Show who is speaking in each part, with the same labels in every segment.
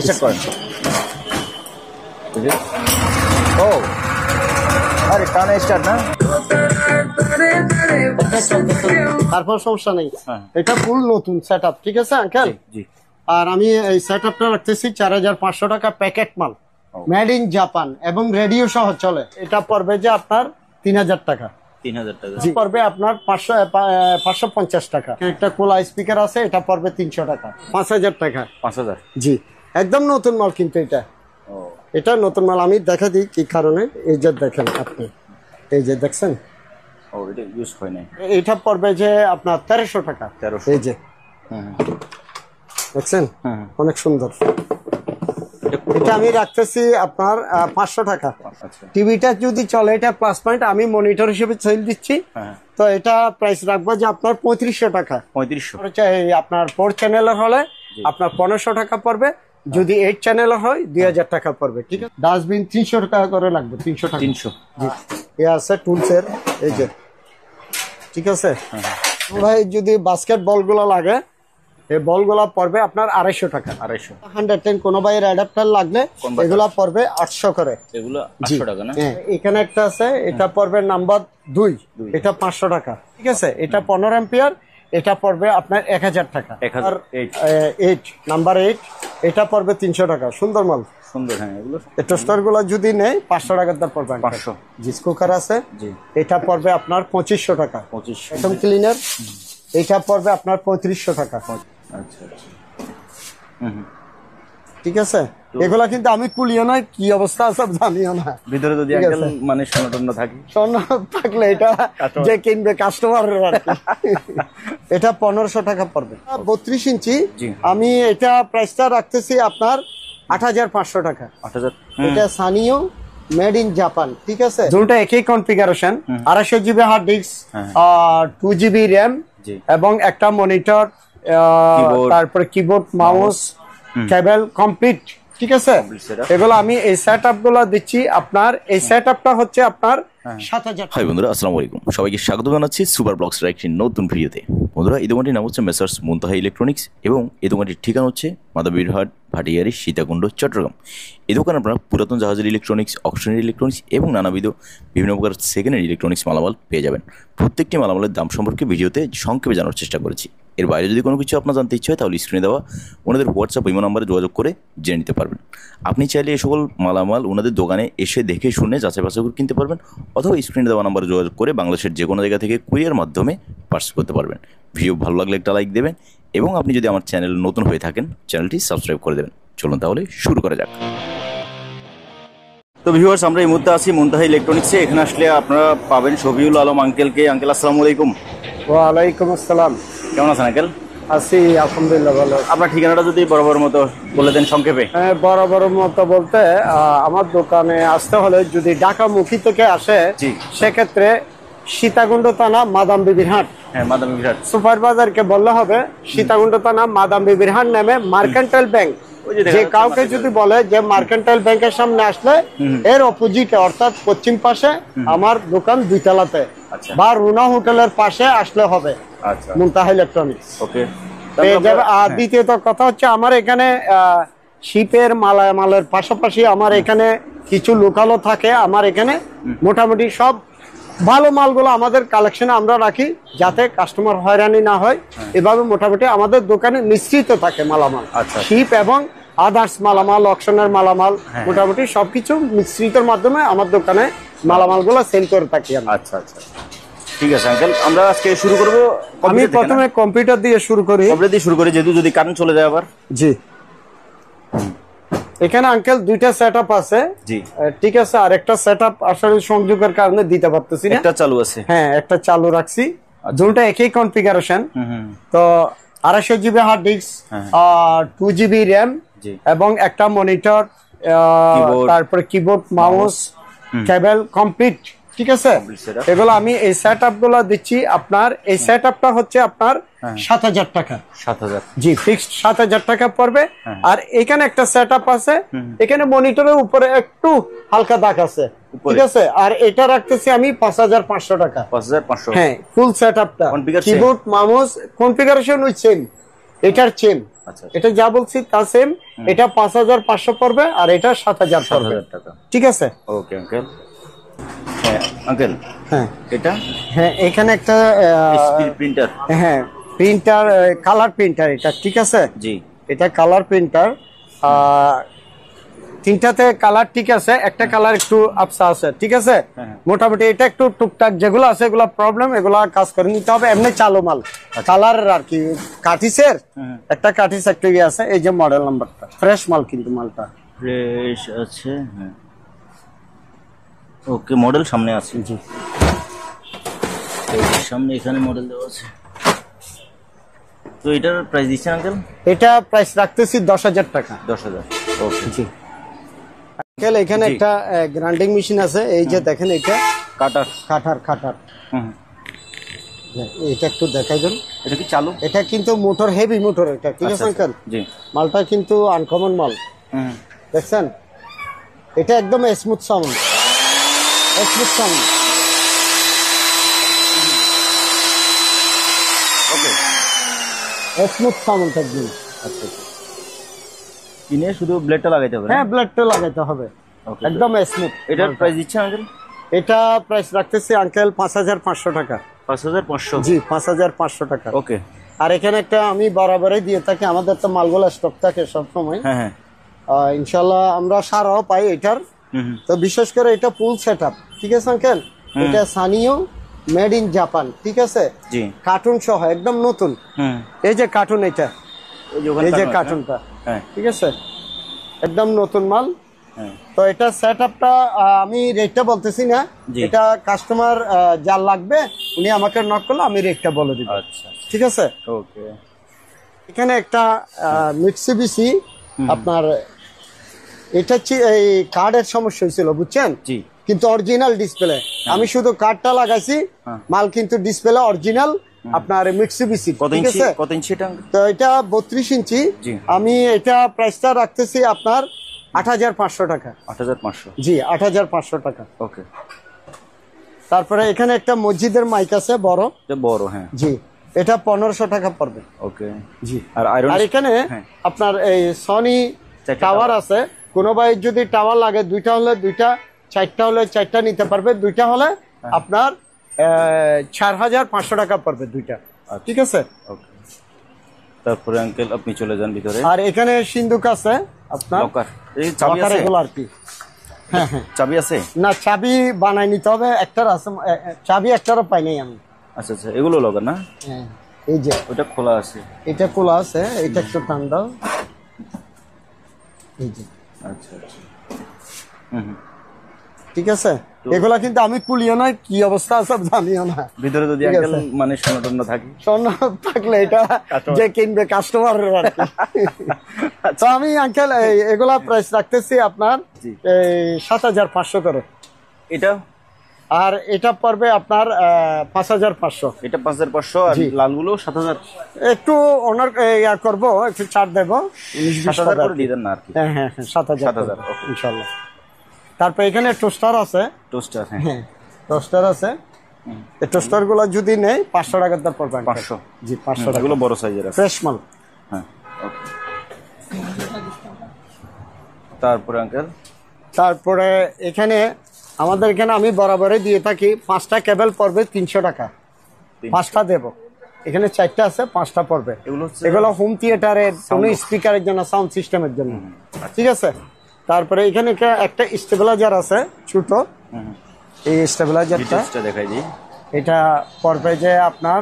Speaker 1: Start করেন। ও আরে কানে স্টার্ট না,
Speaker 2: তারপর সমস্যা নেই। এটা ফুল নতুন সেটআপ, ঠিক আছে আঙ্কেল?
Speaker 1: জি।
Speaker 2: আর আমি এই সেটআপটা রাখতেছি 4500 টাকা প্যাকেট মাল, মেড ইন জাপান এবং রেডিও সহ চলে। এটা পড়বে যে আপনার 3000 টাকা।
Speaker 1: 3000 টাকা
Speaker 2: জি, পড়বে আপনার 550 টাকা। একটা কোলা স্পিকার আছে, এটা পড়বে 300 টাকা। 5000 টাকা।
Speaker 1: 5000।
Speaker 2: জি, একদম নতুন মাল কিন্তু এটা।
Speaker 1: ও
Speaker 2: এটা নতুন মাল, আমি দেখা দিই কি কারণে। এই যে দেখেন আপনি, এই যে দেখছেন,
Speaker 1: ও এটা ইউজ হয় নাই।
Speaker 2: এটা পড়বে যে আপনার 1300 টাকা।
Speaker 1: 1300।
Speaker 2: এই যে দেখছেন, অনেক সুন্দর। এটা আমি রাখতেছি আপনার 500 টাকা। টিভিটা যদি চলে, এটা প্লাস পয়েন্ট, আমি মনিটর হিসেবে সেল দিচ্ছি। তো এটা প্রাইস রাখবো যে আপনার 3500 টাকা।
Speaker 1: 3500।
Speaker 2: আপনার 4 চ্যানেলের হলে আপনার 1500 টাকা পড়বে, যদি 8 চ্যানেলের হয় 2000 টাকা পড়বে, ঠিক আছে? ডাস্টবিন 300 টাকা করে লাগবে। 300 টাকা।
Speaker 1: 300।
Speaker 2: জি, এ আছে টুলসের, এই যে, ঠিক আছে ভাই। যদি বাস্কেট বল গুলো লাগে, এই বল গুলা পড়বে আপনার 250 টাকা।
Speaker 1: 250।
Speaker 2: 110 কোন ভাইয়ের অ্যাডাপ্টার লাগলে এগুলা পড়বে 800 করে।
Speaker 1: এগুলো 800 টাকা না?
Speaker 2: হ্যাঁ, এখানে একটা আছে, এটা পড়বে নাম্বার 2, এটা 500 টাকা, ঠিক আছে? এটা 15 এম্পিয়ার, এটা পড়বে আপনার 1000 টাকা। 8 নাম্বার 8, এটা পড়বে 300 টাকা। সুন্দর মাল,
Speaker 1: সুন্দর। হ্যাঁ, এগুলো
Speaker 2: টোস্টার গুলা যদি নেয় 500 টাকার দাম পড়বে।
Speaker 1: 500।
Speaker 2: জিস কুকার আছে, এটা পড়বে আপনার 2500 টাকা।
Speaker 1: 2500।
Speaker 2: একদম ক্লিনার, এটা পড়বে আপনার 3500 টাকা।
Speaker 1: আচ্ছা।
Speaker 2: ঠিক আছে? এগুলা কিন্তু আমি কুলিও না, কি অবস্থা আছে জানিও না।
Speaker 1: ভিতরে যদি আঙ্কেল মানে স্বর্ণ থাকে,
Speaker 2: স্বর্ণ থাকলে এটা যে কিনবে কাস্টমারের আর কি। এটা 1500 টাকা পড়বে। 32 ইঞ্চি, আমি এটা প্রাইসটা রাখতেছি আপনার 8500 টাকা।
Speaker 1: 8000।
Speaker 2: এটা সানিও, মেড ইন জাপান, ঠিক আছে? দুটো একই configuration, 250 GB hard disk, 2 GB RAM এবং একটা মনিটর, তারপরে কিবোর্ড, মাউস, কেবল কমপ্লিট, ঠিক আছে? এগুলো আমি এই সেটআপ গুলো দিচ্ছি আপনার। এই সেটআপটা হচ্ছে আপনার 7000।
Speaker 3: হাই বন্ধুরা, আসসালামু আলাইকুম। সবাইকে স্বাগত জানাচ্ছি সুপার ব্লগসের একটি নতুন ভিডিওতে। বন্ধুরা, এই দোকানটির নাম হচ্ছে মেসার্স মুনতাহা ইলেকট্রনিক্স এবং এই দোকানটির ঠিকানা হচ্ছে মাদাবীরহাট, ভাটিয়ারি, সীতাকুণ্ড, চট্টগ্রাম। এই দোকানে আপনারা পুরাতন জাহাজের ইলেকট্রনিক্স, অকশনের ইলেকট্রনিক্স এবং নানাবিধ বিভিন্ন প্রকার সেকেন্ড হ্যান্ড ইলেকট্রনিক্স মালামাল পেয়ে যাবেন। প্রত্যেকটি মালামালের দাম সম্পর্কে ভিডিওতে সংক্ষেপে জানার চেষ্টা করেছি। এর বাইরে যদি কোনো কিছু আপনার জানতে ইচ্ছে হয়, তাহলে স্ক্রিনে দেওয়া ওনাদের হোয়াটসঅ্যাপ ইমো নাম্বারে যোগাযোগ করে জেনে নিতে পারবেন। আপনি চাইলে এই সকল মালামাল ওনাদের দোকানে এসে দেখে শুনে যাচাই বাছাই করে কিনতে পারবেন, অথবা স্ক্রিনে দেওয়া নাম্বারে যোগাযোগ করে বাংলাদেশের যে কোনো জায়গা থেকে কুরিয়ার মাধ্যমে পার্সেল করতে পারবেন। ভিডিও ভালো লাগলে একটা লাইক দেবেন এবং আপনি যদি আমার চ্যানেল নতুন হয়ে থাকেন, চ্যানেলটি সাবস্ক্রাইব করে দেবেন। চলুন তাহলে শুরু করা যাক।
Speaker 1: তো ভিউয়ার্স, আমরা এই মুহূর্তে আছি মুনতাহা ইলেকট্রনিক্সে। এখানে আসলে আপনারা পাবেন শফিউল আলম আঙ্কেলকে। আঙ্কেল, আসসালামু আলাইকুম।
Speaker 2: ওয়ালাইকুম আসসালাম।
Speaker 1: কেমন আছেন আঙ্কেল?
Speaker 2: আছি আলহামদুলিল্লাহ, ভালো।
Speaker 1: আপনার ঠিকানাটা যদি বরাবর মতো বলে দেন সংক্ষেপে।
Speaker 2: হ্যাঁ, বরাবর মতো বলতে আমার দোকানে আসতে হলে যদি ঢাকামুখী থেকে আসে, সেক্ষেত্রে সীতাকুণ্ড থানা, মাদাম বিবির হাট।
Speaker 1: হ্যাঁ, মাদাম বিবির হাট
Speaker 2: সুপার বাজারকে বললে হবে সীতাকুণ্ড থানা, মাদাম বিবির হাট নামে মার্কেন্টাইল ব্যাংক। যে কাউকে যদি বলে যে মার্কেন্টাইল ব্যাংকের সামনে আসলে এর অপোজিটে, অর্থাৎ পশ্চিম পাশে আমার দোকান 2 তলাতে, বা রুনা হোটেলের পাশে আসলে হবে মুনতাহা ইলেকট্রনিক্স।
Speaker 1: ওকে।
Speaker 2: আর দ্বিতীয়ত কথা হচ্ছে, আমার এখানে শিপের মালামালের পাশাপাশি আমার এখানে কিছু লোকালও থাকে। আমার এখানে মোটামুটি সব ভালো মালগুলো আমাদের কালেকশনে আমরা রাখি, যাতে কাস্টমার হয়রানি না হয়। এভাবে মোটামুটি আমাদের দোকানে মিশ্রিত থাকে মালামাল, শিপ এবং আদার্স মালামাল, অকশনের মালামাল, মোটামুটি সবকিছু মিশ্রিতর মাধ্যমে আমার দোকানে মালামালগুলো সেল করে থাকি।
Speaker 1: আচ্ছা আচ্ছা, ঠিক আছে আঙ্কেল, আমরা আজকে শুরু করব।
Speaker 2: আমি প্রথমে কম্পিউটার দিয়ে শুরু করি।
Speaker 1: যেহেতু যদি কারেন্ট চলে যায় আবার।
Speaker 2: জি, এখানে আঙ্কেল 2টা সেটআপ আছে।
Speaker 1: জি,
Speaker 2: ঠিক আছে। আর একটা সেটআপ আসলে সংযোগের কারণে দিতে পারতেছি না।
Speaker 1: একটা চালু আছে।
Speaker 2: হ্যাঁ, একটা চালু রাখছি। দুটো একই কনফিগারেশন। তো 250 GB hard disk, 2 GB RAM এবং একটা মনিটর, তারপরে কিবোর্ড, মাউস, কেবল কমপ্লিট, ঠিক আছে? এগুলো আমি এই সেটআপ গুলো দিচ্ছি আপনার। এই সেটআপটা হচ্ছে আপনার 7000 টাকা।
Speaker 1: 7000?
Speaker 2: জি, ফিক্সড 7000 টাকা পড়বে। আর এখানে একটা সেটআপ আছে, এখানে মনিটরের উপরে একটু হালকা দাগ আছে, ঠিক আছে? আর এটা রাখতেছি আমি 5500 টাকা।
Speaker 1: 5500?
Speaker 2: হ্যাঁ, ফুল সেটআপটা, keyboard, mouse, configuration with same. এটার চেম,
Speaker 1: আচ্ছা
Speaker 2: এটা যা বলছি তা সেম। এটা 5500 পড়বে আর এটা 7000 পড়বে।
Speaker 1: 7,000 টাকা।
Speaker 2: ঠিক আছে।
Speaker 1: Okay uncle. হ্যাঁ আঙ্কেল,
Speaker 2: হ্যাঁ
Speaker 1: এটা
Speaker 2: হ্যাঁ, এখানে একটা
Speaker 1: স্পিড প্রিন্টার।
Speaker 2: হ্যাঁ প্রিন্টার, কালার প্রিন্টার এটা। ঠিক আছে,
Speaker 1: জি
Speaker 2: এটা কালার প্রিন্টার। তিনটাতে কালার ঠিক আছে, একটা কালার একটু আফসা আছে। ঠিক আছে, মোটামুটি এটা একটু টুকটাক যেগুলো আছে এগুলো প্রবলেম, এগুলা কাজ করে নিতে হবে। এমনি চালু মাল, কালার আর কি কাটিসের একটা কাটিস একটু ইয়ে আছে। এই যে মডেল নাম্বারটা ফ্রেশ মাল, কিন্তু মালটা
Speaker 1: ফ্রেশ আছে। হ্যাঁ ওকে, মডেল সামনে আছে।
Speaker 2: জি
Speaker 1: সামনে এখানে মডেল দেওয়া আছে। তো এটার প্রাইস দিচ্ছেন আঙ্কেল?
Speaker 2: এটা প্রাইস রাখতেছি 10,000 টাকা।
Speaker 1: 10,000। ওকে
Speaker 2: জি আঙ্কেল, এখানে একটা গ্রাইন্ডিং মেশিন আছে। এই যে দেখেন, এটা
Speaker 1: কাটার।
Speaker 2: খাটার।
Speaker 1: হুম,
Speaker 2: এটা একটু দেখাই দেন।
Speaker 1: এটা কি চালু?
Speaker 2: এটা কিন্তু মোটর, হেভি মোটর এটা। ঠিক আছে আঙ্কেল,
Speaker 1: জি।
Speaker 2: মালটা কিন্তু আনকমন মাল।
Speaker 1: হুম,
Speaker 2: দেখছেন, এটা একদম স্মুথ সাউন্ড, স্মুথ সাউন্ড।
Speaker 1: ওকে
Speaker 2: স্মুথ সাউন্ড একদম।
Speaker 1: আচ্ছা, কিনে শুধু ব্লেডটা লাগাইতে হবে?
Speaker 2: হ্যাঁ, ব্লেডটা লাগাইতে হবে,
Speaker 1: ওকে।
Speaker 2: একদম স্মুথ।
Speaker 1: এটার প্রাইস দিচ্ছেন আঙ্কেল?
Speaker 2: এটা প্রাইস রাখতেছি আঙ্কেল 5500 টাকা।
Speaker 1: 5,500?
Speaker 2: জি 5500 টাকা।
Speaker 1: ওকে।
Speaker 2: আর এখানে একটা আমি বরাবরই দিয়ে থাকি, আমাদের তো মালগুলো স্টক থাকে সবসময়।
Speaker 1: হ্যাঁ হ্যাঁ।
Speaker 2: ইনশাল্লাহ আমরা সারাও পাই এটার। তো বিশেষ করে এটা ফুল সেট আপ। ঠিক আছে আঙ্কেল, এটা সানিও মেড ইন জাপান। ঠিক আছে,
Speaker 1: জি।
Speaker 2: কার্টুন সহ একদম নতুন।
Speaker 1: হুম,
Speaker 2: এই যে কার্টুন, এটা এই যে কার্টুনটা,
Speaker 1: হ্যাঁ
Speaker 2: ঠিক আছে, একদম নতুন মাল।
Speaker 1: হ্যাঁ।
Speaker 2: তো এটা সেট আপটা আমি রেটটা বলতেছি না,
Speaker 1: জি।
Speaker 2: এটা কাস্টমার যার লাগবে উনি আমাকে নক করলে আমি রেটটা বলে দিব।
Speaker 1: আচ্ছা
Speaker 2: ঠিক আছে।
Speaker 1: ওকে।
Speaker 2: এখানে একটা মিটসুবিশি আপনার, এটা এই কার্ডের সমস্যা হয়েছিল বুঝছেন,
Speaker 1: জি।
Speaker 2: কিন্তু অরিজিনাল ডিসপ্লে। আমি শুধু কার্ডটা লাগাইছি, মাল কিন্তু ডিসপ্লে অরিজিনাল আপনার মিটসুবিশি।
Speaker 1: কত
Speaker 2: ঠিক
Speaker 1: ইঞ্চি?
Speaker 2: আছে,
Speaker 1: কত ইঞ্চি এটা?
Speaker 2: তো এটা 32 ইঞ্চি।
Speaker 1: জি।
Speaker 2: আমি এটা প্রাইসটা রাখতেছি আপনার 8500 টাকা।
Speaker 1: 8,500?
Speaker 2: জি 8500 টাকা।
Speaker 1: ওকে।
Speaker 2: তারপরে এখানে একটা মসজিদের মাইক আছে বড়।
Speaker 1: এটা বড়, হ্যাঁ।
Speaker 2: জি, এটা 1500 টাকা পড়বে।
Speaker 1: ওকে।
Speaker 2: জি।
Speaker 1: আর আয়রন?
Speaker 2: আর এখানে
Speaker 1: হ্যাঁ।
Speaker 2: আপনার এই সনি
Speaker 1: চারটা
Speaker 2: টাওয়ার আছে। কোনো ভাই যদি টাওয়ার লাগে, দুইটা হলে দুইটা, চারটা হলে চারটা নিতে পারবে। দুইটা হলে আপনার 4500 টাকা পড়বে দুইটা। ঠিক আছে।
Speaker 1: ওকে। তারপরে আঙ্কেল আপনি চলে যান ভিতরে।
Speaker 2: আর এখানে সিন্ধুক আছে আপনার,
Speaker 1: লকার। এই চাবি আছে?
Speaker 2: এগুলো আর কি। হ্যাঁ হ্যাঁ,
Speaker 1: চাবি আছে?
Speaker 2: না চাবি বানাই নিতে হবে। একটার আছে, চাবি একটারও পাই নাই আমি।
Speaker 1: আচ্ছা আচ্ছা, এগুলো লকার না?
Speaker 2: হ্যাঁ, এই যে
Speaker 1: ওটা খোলা আছে।
Speaker 2: এটা খোলা আছে, এটা একটু টান দাও। এই যে,
Speaker 1: আচ্ছা আচ্ছা। হুম।
Speaker 2: ঠিক আছে। এগুলা কিন্তু আমি কুলিও না, কি অবস্থা আছে জানিও না।
Speaker 1: ভিতরে যদি
Speaker 2: ঠিক
Speaker 1: আঙ্কেল
Speaker 2: আছে।
Speaker 1: মানে সোনা টোনা থাকে?
Speaker 2: স্বর্ণ থাকলে এটা যে কিনবে কাস্টমার। তো আমি আঙ্কেল এগুলা প্রাইস রাখতেছি আপনার 7500 করে।
Speaker 1: এটা?
Speaker 2: আর এটা পড়বে আপনার 5500।
Speaker 1: এটা 5,500 আর লালগুলো 7,000?
Speaker 2: একটু অনার ইয়া করবো, একটু ছাড় দেবো,
Speaker 1: 7,000 করে দিয়ে দেন না আর কি?
Speaker 2: হ্যাঁ হ্যাঁ হ্যাঁ, 7000
Speaker 1: 7,000, ওকে।
Speaker 2: ইনশাল্লাহ। তারপর এখানে টোস্টার আছে।
Speaker 1: টোস্টার? হ্যাঁ।
Speaker 2: হ্যাঁ, টোস্টার আছে। এই টোস্টার গুলো যদি নেই 500 টাকার দাম পড়বে।
Speaker 1: 500?
Speaker 2: জি 500 টাকা।
Speaker 1: এগুলো বড় সাইজের আছে?
Speaker 2: ফ্রেশ মাল।
Speaker 1: হ্যাঁ। ওকে। তারপরে আঙ্কেল?
Speaker 2: তারপরে এখানে আমাদের এখানে আমি বরাবরই দিয়ে থাকি, 5টা কেবল পড়বে 300 টাকা। 5টা দেব, এখানে 4টা আছে, 5টা পড়বে। এগুলো হোম থিয়েটারের, কোনো স্পিকারের জন্য, সাউন্ড সিস্টেমের জন্য। ঠিক আছে। তারপরে এখানে একটা স্টেবিলাইজার আছে ছোট, এই স্টেবিলাইজারটা
Speaker 1: দেখাই দিই।
Speaker 2: এটা পড়বে যে আপনার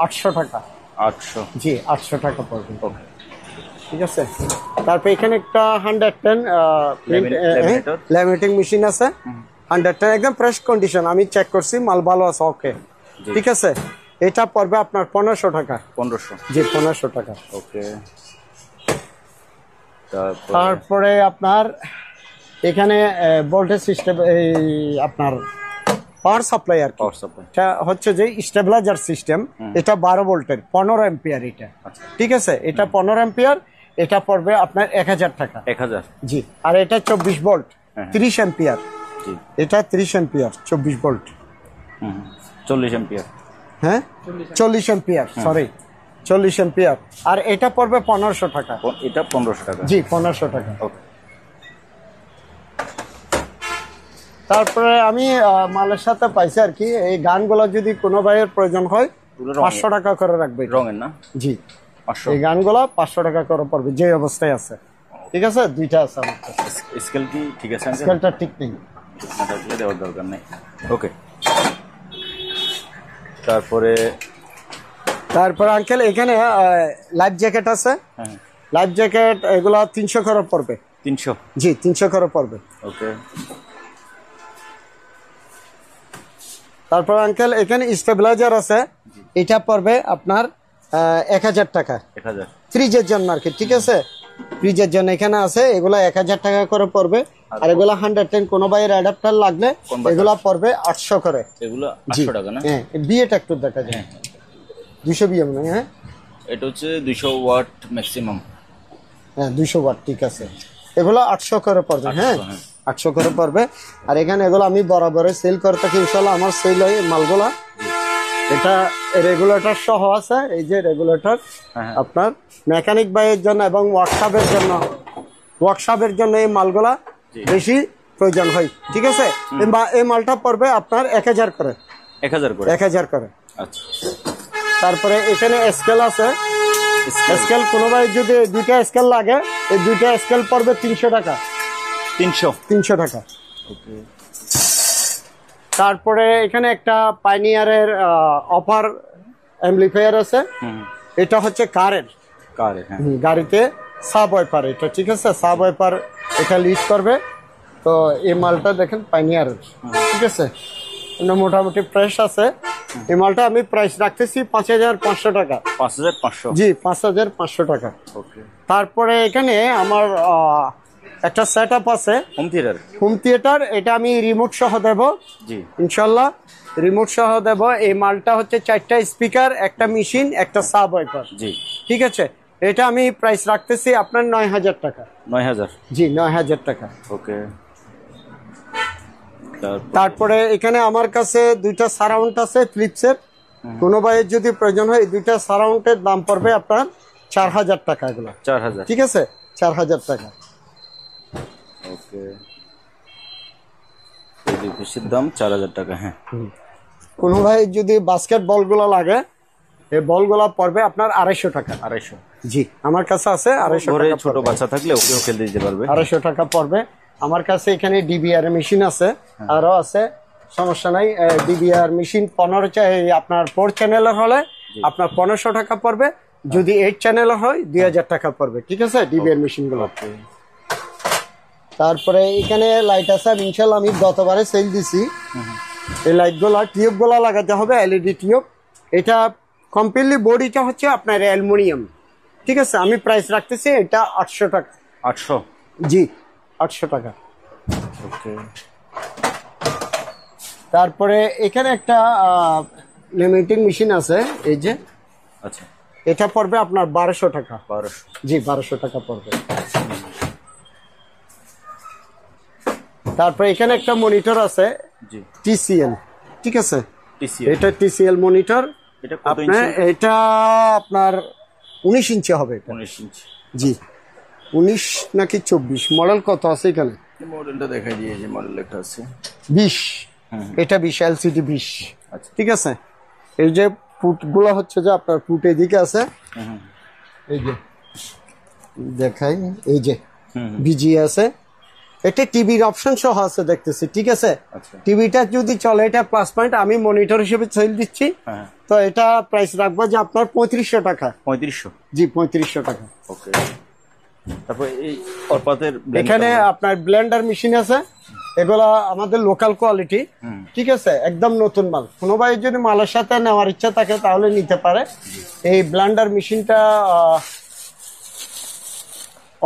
Speaker 2: 800 টাকা।
Speaker 1: 800?
Speaker 2: জি 800 টাকা পড়বে।
Speaker 1: ওকে।
Speaker 2: ঠিক আছে। তারপর এখানে একটা 110 ল্যামিনেটিং মেশিন আছে। 110 একদম ফ্রেশ কন্ডিশন, আমি চেক করছি, মাল ভালো আছে। ওকে, ঠিক আছে। এটা পড়বে আপনার 1500 টাকা।
Speaker 1: 1500?
Speaker 2: জি 1500 টাকা।
Speaker 1: ওকে।
Speaker 2: তারপরে আপনার এখানে ভোল্টেজ সিস্টেম, এই আপনার পাওয়ার সাপ্লাই আর
Speaker 1: পাওয়ার সাপ্লাই,
Speaker 2: এটা হচ্ছে যে স্টেবিলাইজার সিস্টেম। এটা 12 ভোল্টের 15 অ্যাম্পিয়ার এটা। ঠিক আছে, এটা 15 অ্যাম্পিয়ার। এটা পড়বে আপনার 1000 টাকা।
Speaker 1: 1000?
Speaker 2: জি। আর এটা 24 ভোল্ট 30 অ্যাম্পিয়ার।
Speaker 1: জি।
Speaker 2: এটা 30 অ্যাম্পিয়ার 24 ভোল্ট।
Speaker 1: 40 অ্যাম্পিয়ার?
Speaker 2: হ্যাঁ 40 অ্যাম্পিয়ার, সরি 40 এম্পিয়ার। আর এটা পড়বে 1500 টাকা।
Speaker 1: এটা 1500 টাকা।
Speaker 2: জি 1500 টাকা।
Speaker 1: ওকে।
Speaker 2: তারপরে আমি মালের সাথে পাইছি আর কি, এই গানগুলো যদি কোনো ভাইয়ের প্রয়োজন হয় 500 টাকা করে রাখবে।
Speaker 1: রঙের না?
Speaker 2: জি
Speaker 1: 500।
Speaker 2: এই গানগুলো 500 টাকা করে পড়বে যে অবস্থায় আছে। ঠিক আছে, দুইটা আছে আমার কাছে।
Speaker 1: স্কেল কি ঠিক আছে?
Speaker 2: স্কেলটা ঠিক নেই,
Speaker 1: না থাকলে দেওয়ার দরকার নেই। ওকে। তারপরে
Speaker 2: আঙ্কেল এখানে লাইফ জ্যাকেট আছে।
Speaker 1: হ্যাঁ।
Speaker 2: লাইফ জ্যাকেট এগুলা 300 করে পড়বে।
Speaker 1: 300?
Speaker 2: জি 300 করে পড়বে।
Speaker 1: ওকে।
Speaker 2: তারপর আঙ্কেল এখানে স্টেবিলাইজার আছে, এটা পড়বে আপনার 1000 টাকা।
Speaker 1: 1000?
Speaker 2: ফ্রিজের জন্য আর কি। ঠিক আছে, ফ্রিজের জন্য এখানে আছে, এগুলা 1000 টাকা করে পড়বে। আর এগুলা 110 কোনো ভাইয়ের অ্যাডাপ্টার লাগলে এগুলা পড়বে 800 করে।
Speaker 1: এগুলো 800 টাকা না?
Speaker 2: হ্যাঁ, বিয়েটা একটু দেখা যায়। 200 বিয়ে মনে হয়। হ্যাঁ,
Speaker 1: এটা হচ্ছে 200 ওয়াট ম্যাক্সিমাম।
Speaker 2: হ্যাঁ 200 ওয়াট। ঠিক আছে, এগুলো 800 করে পড়বে। হ্যাঁ 800 করে পড়বে। আর এখানে এগুলো আমি বরাবর সেল করে থাকি, ইনশাল্লাহ আমার সেল হয় এই মালগুলা। এটা রেগুলেটর সহ আছে, এই যে রেগুলেটর আপনার মেকানিক বাইয়ের জন্য এবং ওয়ার্কশপের জন্য এই মালগুলা বেশি প্রয়োজন হয়। ঠিক আছে, এই মালটা পড়বে আপনার 1000 করে।
Speaker 1: 1000 করে?
Speaker 2: 1000 করে।
Speaker 1: আচ্ছা।
Speaker 2: তারপরে এখানে স্কেল আছে। স্কেল কোনো ভাই যদি দুইটা স্কেল লাগে, এই দুইটা স্কেল পড়বে 300 টাকা। 300 টাকা।
Speaker 1: ওকে।
Speaker 2: তারপরে এখানে একটা পাইনিয়ারের অফার অ্যাম্পলিফায়ার আছে। এটা হচ্ছে কারের গাড়িতে সাব ওয়াইপার এটা। ঠিক আছে, সাব ওয়াইপার এটা লিড করবে। তো এই মালটা দেখেন পাইনিয়ারের। ঠিক আছে, মোটামুটি প্রাইস আছে। এই মালটা আমি প্রাইস রাখতেছি 5500 টাকা।
Speaker 1: 5500?
Speaker 2: জি 5500 টাকা।
Speaker 1: ওকে।
Speaker 2: তারপরে এখানে আমার একটা সেট আপ আছে, হোম থিয়েটার। এটা আমি রিমোট সহ দেব। জি ইনশাল্লাহ রিমোট সহ দেব। এই মালটা হচ্ছে 4টা স্পিকার, একটা মেশিন, একটা সাব ওয়াইপার। জি ঠিক আছে, এটা আমি প্রাইস রাখতেছি আপনার 9000 টাকা।
Speaker 1: 9000?
Speaker 2: জি 9000 টাকা।
Speaker 1: ওকে।
Speaker 2: তারপরে এখানে আমার কাছে দুইটা সারাউন্ড আছে ফিলিপসের। কোনো ভাইয়ের যদি প্রয়োজন হয়, দুইটা সারাউন্ডের দাম পড়বে আপনার 4000 টাকা। এগুলো
Speaker 1: 4000?
Speaker 2: ঠিক আছে, 4000 টাকা।
Speaker 1: ওকে। এই পিসের দাম 4000 টাকা। হ্যাঁ।
Speaker 2: কোনো ভাই যদি বাস্কেট বলগুলো লাগে, এই বলগুলো পড়বে আপনার 250 টাকা।
Speaker 1: 250?
Speaker 2: জি আমার কাছে আছে 250 টাকা।
Speaker 1: ছোট বাচ্চা থাকলে ওকেও খেলতে দিতে পারবে।
Speaker 2: 250 টাকা পড়বে। আমার কাছে এখানে ডিবিআর মেশিন আছে, আরো আছে, সমস্যা নাই। ডিবিআর মেশিন 15 আপনার 4 চ্যানেলের হলে আপনার 1500 টাকা পড়বে। যদি 8 চ্যানেলের হয় 2000 টাকা পড়বে। ঠিক আছে, ডিবিআর মেশিন গুলো। তারপরে এখানে লাইট আছে, ইনশাল্লাহ আমি গতবারে সেল দিছি। এই লাইট গুলা টিউব গুলা লাগাতে হবে, এলইডি টিউব। এটা কমপ্লিটলি বডিটা হচ্ছে আপনার অ্যালুমিনিয়াম। ঠিক আছে, আমি প্রাইস রাখতেছি এটা 800 টাকা।
Speaker 1: 800?
Speaker 2: জি 800 টাকা।
Speaker 1: ওকে।
Speaker 2: তারপরে এখানে একটা লিমিটিং মেশিন আছে, এই যে।
Speaker 1: আচ্ছা।
Speaker 2: এটা পড়বে আপনার 1200 টাকা।
Speaker 1: 1200?
Speaker 2: জি 1200 টাকা পড়বে। তারপরে এখানে একটা মনিটর আছে, জি টিসিএল। ঠিক আছে, এটা টিসিএল মনিটর। এটা কত ইঞ্চি? এটা আপনার 19 ইঞ্চি হবে।
Speaker 1: 19 ইঞ্চি? জি
Speaker 2: 19 নাকি 24 মডেল কত আছে এখানে?
Speaker 1: মডেলটা দেখাই দিয়ে, যে মডেল লেখা আছে
Speaker 2: 20। এটা 20 এলসিডি 20। আচ্ছা ঠিক আছে। এই যে পুটগুলো হচ্ছে যে আপনার পুট এদিকে আছে, এই যে দেখাই, এই যে বিজি আছে। এটা টিভির অপশন সহ আছে দেখতেছি। ঠিক আছে, টিভিটা যদি চলে এটা প্লাস পয়েন্ট। আমি মনিটর হিসেবে সেল দিচ্ছি, তো এটা প্রাইস রাখবো যে আপনার 3500 টাকা।
Speaker 1: 3500?
Speaker 2: জি 3500 টাকা।
Speaker 1: ওকে। তারপর এই অরপাতের
Speaker 2: এখানে আপনার ব্লেন্ডার মেশিন আছে, এগুলা আমাদের লোকাল কোয়ালিটি। ঠিক আছে, একদম নতুন মাল। কোনো ভাই যদি মালের সাথে নেওয়ার ইচ্ছা থাকে তাহলে নিতে পারে। এই ব্লেন্ডার মেশিনটা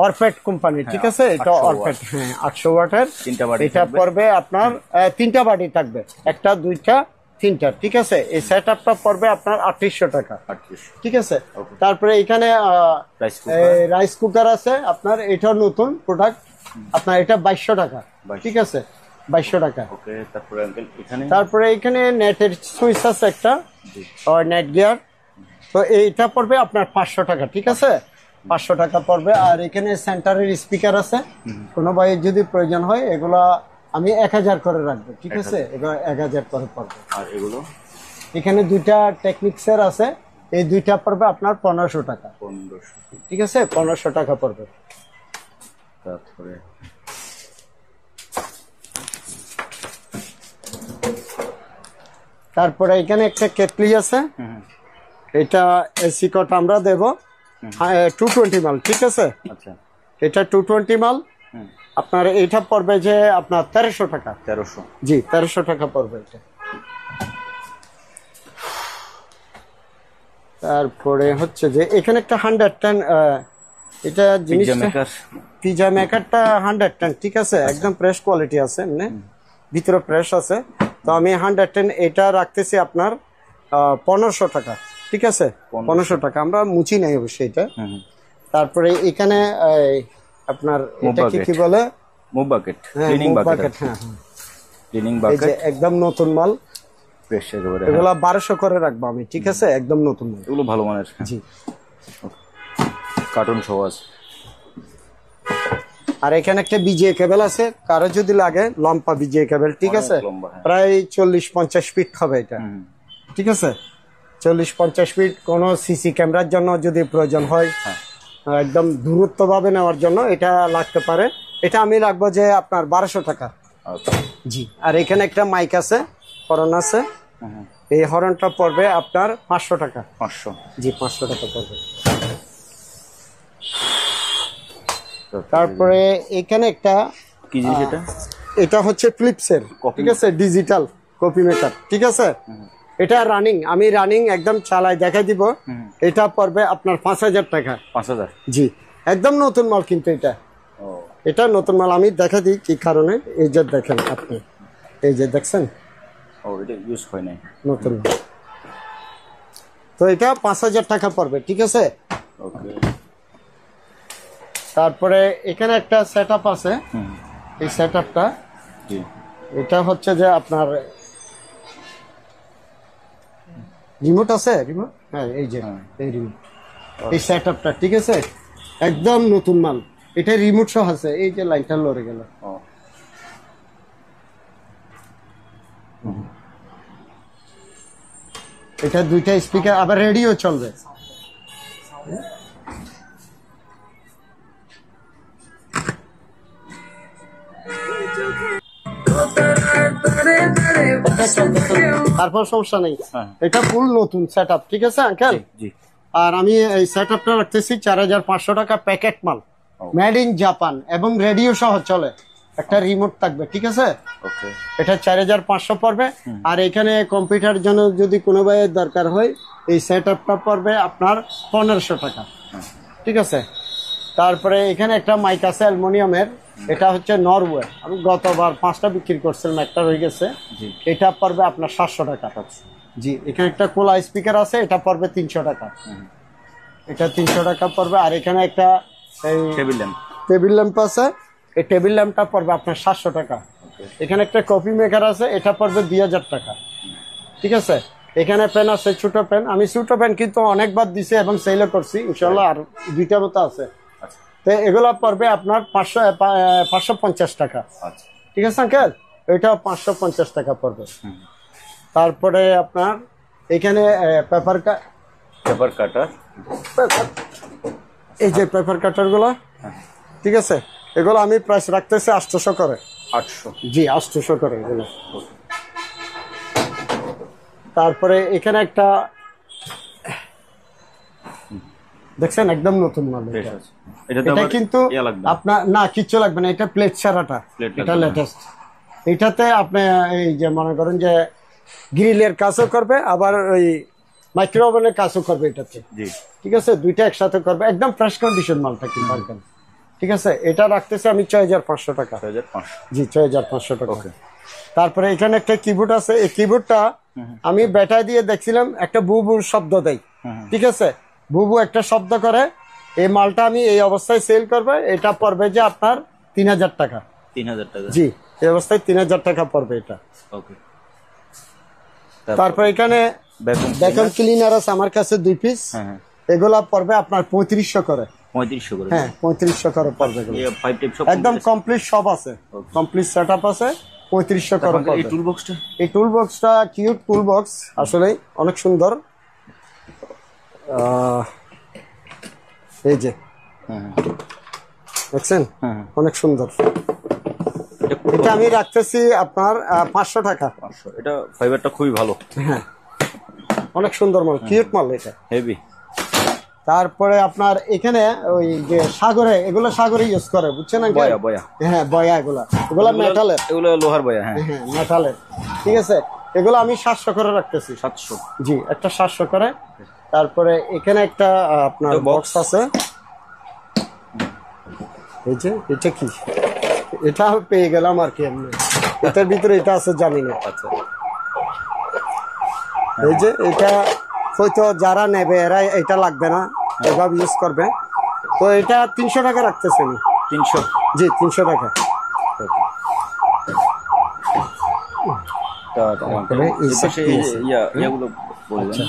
Speaker 2: অরফেট কোম্পানি। ঠিক আছে, এটা অরফেট। হ্যাঁ 800 ওয়াটের। এটা পড়বে আপনার 3টা বাটি থাকবে, একটা, দুইটা, 3টা। ঠিক আছে, এই সেট আপটা পড়বে আপনার 3800 টাকা। ঠিক আছে। তারপরে এখানে রাইস কুকার আছে আপনার, এটা নতুন প্রোডাক্ট আপনার, এটা 2200 টাকা। ঠিক আছে, 2200 টাকা। তারপরে এখানে নেটের সুইচ আছে একটা, নেট গিয়ার। তো এইটা পড়বে আপনার 500 টাকা, ঠিক আছে? 500 টাকা পড়বে। আর এখানে সেন্টারের স্পিকার আছে, কোনো ভাইয়ের যদি প্রয়োজন হয় এগুলা আমি 1000 করে রাখবো, ঠিক আছে? এগুলো 1000 করে পড়বে।
Speaker 1: আর এগুলো
Speaker 2: এখানে দুইটা টেকনিক্সের আছে, এই দুইটা পড়বে আপনার 1500 টাকা,
Speaker 1: 1500।
Speaker 2: ঠিক আছে? 1500 টাকা পড়বে।
Speaker 1: তারপরে
Speaker 2: তারপরে এখানে একটা কেটলি আছে, এটা এসি কট আমরা দেব 220 মাল, ঠিক আছে?
Speaker 1: আচ্ছা,
Speaker 2: এটা 220 মাল। আপনার এটা পড়বে যে আপনার 1300 টাকা।
Speaker 1: 1300।
Speaker 2: জি, 1300 টাকা পড়বে এটা। তারপরে হচ্ছে যে এখানে একটা 110 এটা জিনিসটা পিজা মেকারটা 110, ঠিক আছে? একদম ফ্রেশ কোয়ালিটি আছে, এমনি ভিতরে ফ্রেশ আছে। তো আমি 110 এটা রাখতেছি আপনার 1500 টাকা, ঠিক আছে? 1500 টাকা, আমরা মুছি নাই অবশ্যই এটা। তারপরে এখানে আপনার এটা কি বলে,
Speaker 1: মুভ বাকেট,
Speaker 2: হ্যাঁ,
Speaker 1: ক্লিনিং
Speaker 2: move
Speaker 1: বাকেট।
Speaker 2: bucket, হ্যাঁ,
Speaker 1: ক্লিনিং
Speaker 2: এই যে
Speaker 1: বাকেট
Speaker 2: একদম নতুন মাল,
Speaker 1: ফ্রেশ একেবারে।
Speaker 2: এগুলা 1200 করে রাখবো আমি, ঠিক আছে? একদম নতুন মাল।
Speaker 1: এগুলো ভালো মানের।
Speaker 2: জি।
Speaker 1: কার্টুন সহ আছে।
Speaker 2: আর এখানে একটা বিজিএ কেবল আছে, কারো যদি লাগে লম্বা বিজিএ কেবল, ঠিক
Speaker 1: অনেক
Speaker 2: আছে?
Speaker 1: লম্বা, হ্যাঁ।
Speaker 2: প্রায় 40-50 ফিট হবে এটা, ঠিক আছে? 40-50 ফিট। কোন সিসি ক্যামেরার জন্য যদি প্রয়োজন হয়, একদম দূরত্ব ভাবে নেওয়ার জন্য এটা লাগতে পারে। এটা আমি রাখবো যে আপনার 1200 টাকা।
Speaker 1: আচ্ছা।
Speaker 2: জি। আর এখানে একটা মাইক আছে, হর্ন আছে, এই হর্নটা পড়বে আপনার 500 টাকা।
Speaker 1: 500।
Speaker 2: জি, 500 টাকা পড়বে। তারপরে এখানে একটা
Speaker 1: কি জিনিস এটা?
Speaker 2: এটা হচ্ছে ফিলিপসের, ঠিক আছে? ডিজিটাল কপি মেকার, ঠিক আছে? এটা রানিং, আমি রানিং একদম চালাই দেখাই দিব। এটা পড়বে আপনার 5000 টাকা।
Speaker 1: 5000?
Speaker 2: জি, একদম নতুন মাল কিন্তু এটা।
Speaker 1: ও,
Speaker 2: এটা নতুন মাল, আমি দেখা দিই কি কারণে। এই যে দেখেন আপনি, এই যে দেখছেন
Speaker 1: ও, এটা ইউজ হয় নাই,
Speaker 2: নতুন মাল। তো এটা 5000 টাকা পড়বে, ঠিক আছে?
Speaker 1: ওকে।
Speaker 2: তারপরে এখানে একটা সেটআপ আছে, এই সেটআপটা
Speaker 1: জি।
Speaker 2: এটা হচ্ছে যে আপনার রিমোট আছে, রিমোট, হ্যাঁ, এই যে এই রিমোট, এই সেটআপটা, ঠিক আছে? একদম নতুন মাল, এটা রিমোট সহ আছে। এই যে লাইনটা লড়ে গেল,
Speaker 1: ও,
Speaker 2: এটা দুইটা স্পিকার, আবার রেডিও চলবে। তারপর সমস্যা নেই, এটা ফুল নতুন সেটআপ, ঠিক আছে আঙ্কেল?
Speaker 1: জি।
Speaker 2: আর আমি এই সেটআপটা রাখতেছি 4500 টাকা, প্যাকেট মাল, মেড ইন জাপান, এবং রেডিও সহ চলে, একটা রিমোট থাকবে, ঠিক আছে?
Speaker 1: ওকে।
Speaker 2: এটা 4500 পড়বে। আর এখানে কম্পিউটার জন্য যদি কোনো ভাইয়ের দরকার হয়, এই সেটআপটা পড়বে আপনার 1500 টাকা, ঠিক আছে? তারপরে এখানে একটা মাইক আছে অ্যালুমিনিয়ামের, এটা হচ্ছে নরওয়ে, আমি গতবার 5টা বিক্রি করছিলাম, একটা রয়ে গেছে। এটা পড়বে আপনার 700 টাকা। জি। এখানে একটা কোলা স্পিকার আছে, এটা পড়বে 300 টাকা, এটা 300 টাকা পড়বে। আর এখানে একটা এই টেবিল ল্যাম্প আছে, এই টেবিল ল্যাম্পটা পড়বে আপনার 700 টাকা। এখানে একটা কফি মেকার আছে, এটা পড়বে 2000 টাকা, ঠিক আছে? এখানে পেন আছে, ছোট পেন, আমি ছোট পেন কিন্তু অনেকবার দিছি এবং সেলও করছি, ইনশাল্লাহ আর 2টা মতো আছে। তো এগুলো পড়বে আপনার 550 টাকা, ঠিক আছে আঙ্কেল? এটা 550 টাকা পড়বে। তারপরে আপনার এখানে পেপার কাটার, এই যে পেপার কাটার গুলো, ঠিক আছে? এগুলো আমি প্রাইস রাখতেছি 800 করে।
Speaker 1: 800?
Speaker 2: জি, 800 করে এগুলো। তারপরে এখানে একটা দেখছেন একদম নতুন মাল, এটা কিন্তু আপনার না কিচ্ছু লাগবে না, এটা প্লেট ছাড়াটা, এটা লেটেস্ট। এটাতে আপনি এই যে মনে করেন যে গ্রিলের কাজও করবে, আবার ওই মাইক্রোওভেনের কাজও করবে এটাতে, ঠিক আছে? দুইটা একসাথে করবে, একদম ফ্রেশ কন্ডিশন মালটা কিন্তু আঙ্কেল, ঠিক আছে? এটা রাখতেছি আমি 6500 টাকা।
Speaker 1: 6500?
Speaker 2: জি, 6500 টাকা। তারপরে এখানে একটা কিবোর্ড আছে, এই কিবোর্ডটা আমি ব্যাটারি দিয়ে দেখছিলাম, একটা বুবু শব্দ দেয়, ঠিক আছে? বুবু একটা শব্দ করে, এই মালটা আমি এই অবস্থায় সেল করবে, এটা পড়বে যে আপনার 3000 টাকা।
Speaker 1: 3000 টাকা?
Speaker 2: জি, এই অবস্থায় 3000 টাকা পড়বে এটা।
Speaker 1: ওকে।
Speaker 2: তারপর এখানে ভ্যাকুয়াম ক্লিনার আছে আমার কাছে 2 পিস।
Speaker 1: হ্যাঁ
Speaker 2: এগুলা পড়বে আপনার 3500 করে।
Speaker 1: 3500 করে।
Speaker 2: হ্যাঁ 3500 করে পড়বে এগুলো।
Speaker 1: এই 5 টিপ সব
Speaker 2: একদম কমপ্লিট সব আছে, কমপ্লিট সেটআপ আছে, 3500 করে
Speaker 1: এই
Speaker 2: পড়বে।
Speaker 1: টুল বক্সটা,
Speaker 2: এই টুল বক্সটা কিউট টুল বক্স, আসলে অনেক সুন্দর। এই যে
Speaker 1: হ্যাঁ
Speaker 2: দেখছেন,
Speaker 1: হ্যাঁ
Speaker 2: অনেক সুন্দর। এটা আমি রাখতেছি আপনার 500 টাকা।
Speaker 1: 500। এটা ফাইবারটা খুবই ভালো।
Speaker 2: হ্যাঁ অনেক সুন্দর মাল, কিউট মাল এটা।
Speaker 1: হেভি।
Speaker 2: তারপরে আপনার এখানে ওই যে সাগরে, এগুলো সাগরে ইউজ করে, বুঝছেন না?
Speaker 1: বয়া বয়া।
Speaker 2: হ্যাঁ বয়া, এগুলা মেটালের।
Speaker 1: এগুলো লোহার বয়া। হ্যাঁ
Speaker 2: হ্যাঁ মেটালের, ঠিক আছে। এগুলো আমি 700 করে রাখতেছি।
Speaker 1: 700।
Speaker 2: জি, একটা 700 করে। তারপরে এখানে একটা আপনার বক্স আছে, এই যে এটা কি, এটা পেয়ে গেলাম আর কি এমনি। এটার ভিতরে এটা আছে জানি না।
Speaker 1: আচ্ছা।
Speaker 2: এই যে এটা হয়তো যারা নেবে এরা এটা লাগবে না, এভাবে ইউজ করবে। তো এটা 300 টাকা রাখতেছে আমি।
Speaker 1: 300?
Speaker 2: জি 300 টাকা।
Speaker 1: তারপরে এই পাশে ইয়াগুলো বললেন।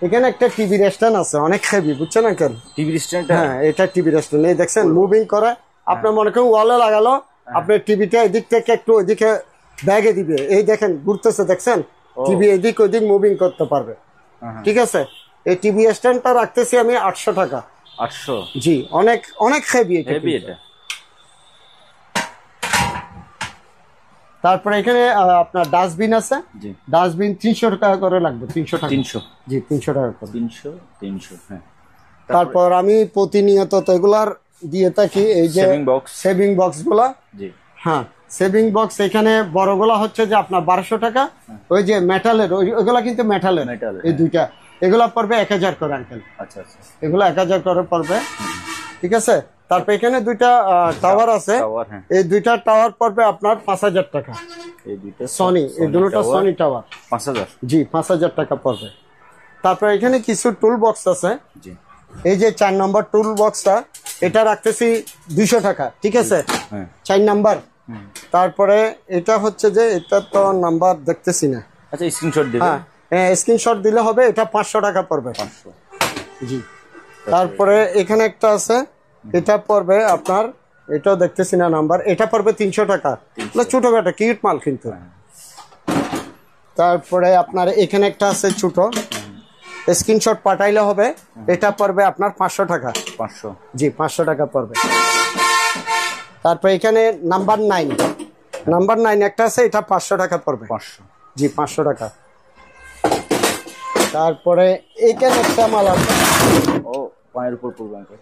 Speaker 2: এখানে একটা টিভি স্ট্যান্ড আছে, অনেক হেভি, বুঝছেন না কেন?
Speaker 1: TV stand?
Speaker 2: হ্যাঁ এটা টিভি স্ট্যান্ড, এই দেখছেন মুভিং করে। আপনার মনে করেন ওয়ালে লাগালো, আপনার টিভিটা এদিক থেকে একটু ওইদিকে ব্যাগে দিবে, এই দেখেন ঘুরতেছে, দেখছেন? টিভি এদিক ওইদিক মুভিং করতে পারবে, ঠিক আছে। এই টিভি স্ট্যান্ডটা রাখতেছি আমি 800 টাকা।
Speaker 1: 800?
Speaker 2: জি, অনেক অনেক হেভি
Speaker 1: হেভি এটা।
Speaker 2: তারপরে এখানে আপনার ডাস্টবিন আছে।
Speaker 1: জি।
Speaker 2: ডাস্টবিন 300 টাকা করে লাগবে। 300 টাকা।
Speaker 1: 300?
Speaker 2: জি 300 টাকা করে।
Speaker 1: 300। হ্যাঁ।
Speaker 2: তারপর আমি প্রতিনিয়ত তো এগুলার দিয়ে থাকি, এই যে সেভিং বক্স গুলা।
Speaker 1: জি।
Speaker 2: হ্যাঁ সেভিং বক্স এখানে বড়গুলা হচ্ছে যে আপনার 1200 টাকা। ওই যে মেটালের ওইগুলা কিন্তু মেটালের, এই দুইটা এগুলা পড়বে 1000 করে আঙ্কেল।
Speaker 1: আচ্ছা আচ্ছা।
Speaker 2: এগুলা 1000 করে পড়বে, ঠিক আছে। তারপর এখানে দুইটা টাওয়ার আছে, এই দুইটা টাওয়ার পড়বে আপনার 5000 টাকা।
Speaker 1: এই দুইটা
Speaker 2: সনি, এই দুটোটা সনি টাওয়ার।
Speaker 1: 5000?
Speaker 2: জি 5000 টাকা পড়বে। তারপর এখানে কিছু টুল বক্স আছে।
Speaker 1: জি।
Speaker 2: এই যে 4 নম্বর টুল বক্সটা, এটা রাখতেছি 200 টাকা, ঠিক আছে। 4 নাম্বার। তারপরে এটা হচ্ছে যে এটা তো নাম্বার দেখতেছি না।
Speaker 1: আচ্ছা স্ক্রিনশট দিবেন?
Speaker 2: হ্যাঁ স্ক্রিনশট দিলে হবে। এটা 500 টাকা পড়বে।
Speaker 1: 500?
Speaker 2: জি। তারপরে এখানে একটা আছে, এটা পড়বে আপনার, এটাও দেখতেছি না নাম্বার, এটা পড়বে 300 টাকা। ছোটখাটো কিউট মাল কিন্তু। তারপরে আপনার এখানে একটা আছে ছোট, স্ক্রিনশট পাঠাইলে হবে। এটা পড়বে আপনার 500 টাকা।
Speaker 1: 500?
Speaker 2: জি 500 টাকা পড়বে। তারপর এখানে নাম্বার 9 একটা আছে, এটা 500 টাকা পড়বে।
Speaker 1: 500?
Speaker 2: জি 500 টাকা। তারপরে এখানে একটা মাল আছে,
Speaker 1: ও পায়ের উপর পড়বে।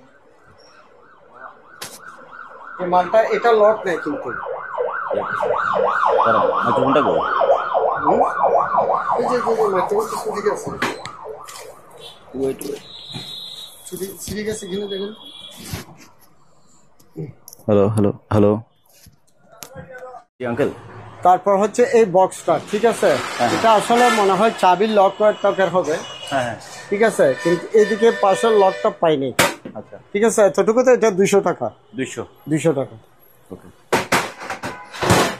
Speaker 2: এই মালটা এটা লক নেই কিন্তু।
Speaker 1: মাইক্রোফোনটা গো।
Speaker 2: এই যে মাইক্রোফোনটা ছুটি গেছে।
Speaker 1: ওয়েট
Speaker 2: ছুটি গেছে কিনা দেখেন।
Speaker 1: Hello hello hello. জি আঙ্কেল।
Speaker 2: তারপর হচ্ছে এই বক্সটা, ঠিক আছে। এটা আসলে মনে হয় চাবির লক টকের হবে।
Speaker 1: হ্যাঁ
Speaker 2: ঠিক আছে, কিন্তু এদিকে পাশের লকটা পাইনি।
Speaker 1: আচ্ছা
Speaker 2: ঠিক আছে, এতটুকু তো এটা 200 টাকা। 200 টাকা।
Speaker 1: ওকে।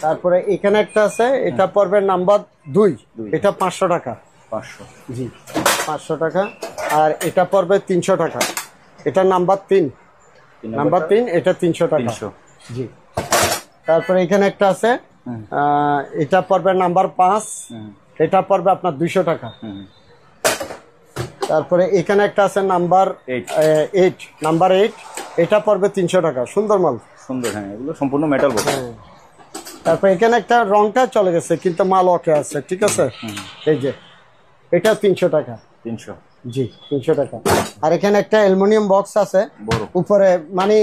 Speaker 2: তারপরে এখানে একটা আছে, এটা পড়বে নাম্বার 2, এটা 500 টাকা।
Speaker 1: 500?
Speaker 2: জি 500 টাকা। আর এটা পড়বে 300 টাকা, এটা নাম্বার 3। নাম্বার 3, এটা 300 টাকা।
Speaker 1: 300?
Speaker 2: জি। তারপরে এখানে একটা আছে, এটা পড়বে নাম্বার 5, এটা পড়বে আপনার 200 টাকা। তারপরে এখানে একটা আছে নাম্বার 8, নাম্বার 8, এটা পড়বে 300 টাকা। সুন্দর মাল,
Speaker 1: সুন্দর। হ্যাঁ এগুলো সম্পূর্ণ মেটাল বক্স।
Speaker 2: তারপর এখানে একটা রংটা চলে গেছে কিন্তু মাল ওকে আছে, ঠিক আছে। এই যে এটা 300 টাকা।
Speaker 1: 300?
Speaker 2: জি 300 টাকা। আর এখানে একটা অ্যালুমিনিয়াম বক্স আছে উপরে, মানে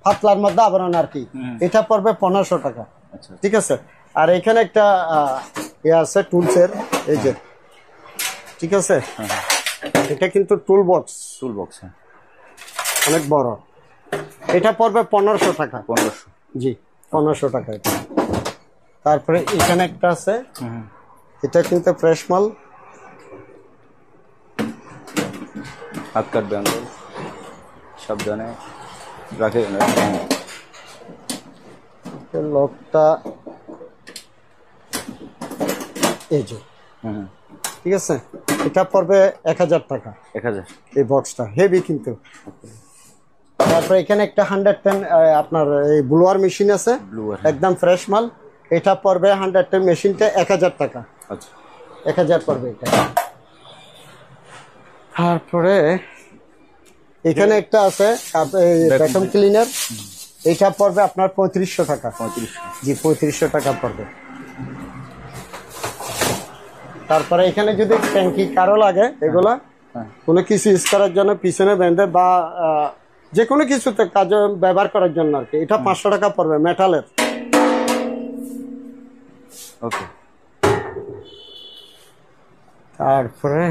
Speaker 2: পাতলার মধ্যে আবরণ আর কি, এটা পড়বে 1500 টাকা। ঠিক আছে। আর এখানে একটা ইয়ে আছে টুলসের, এই যে, ঠিক আছে। এটা কিন্তু টুল বক্স, অনেক বড়। এটা পড়বে 1500 টাকা।
Speaker 1: 1500?
Speaker 2: জি 1500 টাকা এটা। তারপরে এখানে একটা আছে, এটা কিন্তু ফ্রেশ মাল।
Speaker 1: হাত কাটবে আঙ্কেল, সাবধানে রাখে।
Speaker 2: লকটা এই যে,
Speaker 1: হুম,
Speaker 2: ঠিক আছে, এটা পড়বে 1000 টাকা
Speaker 1: 1000।
Speaker 2: এই বক্সটা, হেভি কিন্তু। তারপর এখানে একটা 110 আপনার এই ব্লোয়ার মেশিন আছে,
Speaker 1: Blower,
Speaker 2: একদম ফ্রেশ মাল, এটা পড়বে 110 মেশিনটা 1000 টাকা,
Speaker 1: আচ্ছা
Speaker 2: 1000 পড়বে এটা। তারপরে এখানে একটা আছে ভ্যাকুয়াম ক্লিনার, এটা পড়বে আপনার 3500 টাকা।
Speaker 1: 3500।
Speaker 2: জি 3500 টাকা পড়বে। তারপরে এখানে যদি ট্যাঙ্কি কারো লাগে এগুলা
Speaker 1: হ্যাঁ।
Speaker 2: কোনো কিছু ইউজ করার জন্য পিছনে ব্যান্ডে বা যে কোনো কিছুতে কাজে ব্যবহার করার জন্য আর কি, এটা 500 টাকা পড়বে মেটালের।
Speaker 1: ওকে।
Speaker 2: তারপরে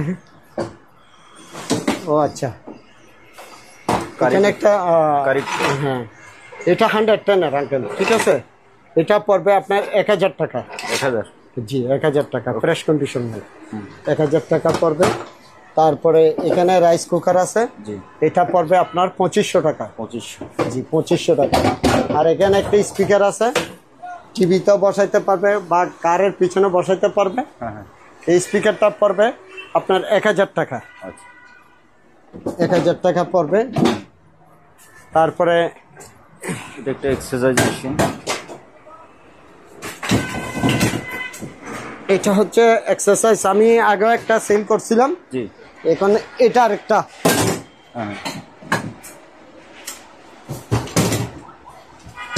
Speaker 2: ও আচ্ছা,
Speaker 1: কারি-
Speaker 2: এখানে একটা
Speaker 1: কারি-
Speaker 2: হ্যাঁ, এটা 110 এর আঙ্কেল, ঠিক আছে, এটা পড়বে আপনার 1000 টাকা।
Speaker 1: 1000।
Speaker 2: জি 1000 টাকা ফ্রেশ কন্ডিশন মাল, 1000 টাকা পড়বে। তারপরে এখানে রাইস কুকার আছে,
Speaker 1: জি
Speaker 2: এটা পড়বে আপনার 2500 টাকা।
Speaker 1: 2500।
Speaker 2: জি 2500 টাকা। আর এখানে একটা স্পিকার আছে, টিভিতেও বসাইতে পারবে বা কারের পিছনে বসাইতে পারবে,
Speaker 1: হ্যাঁ হ্যাঁ,
Speaker 2: এই স্পিকারটা পড়বে আপনার 1000 টাকা।
Speaker 1: আচ্ছা
Speaker 2: 1000 টাকা পড়বে। তারপরে
Speaker 1: এটা একটা এক্সারসাইজ মেশিন।
Speaker 2: এটা হচ্ছে এক্সারসাইজ, আমি আগেও একটা সেল করছিলাম,
Speaker 1: জি
Speaker 2: এখন এটা আরেকটা,
Speaker 1: হ্যাঁ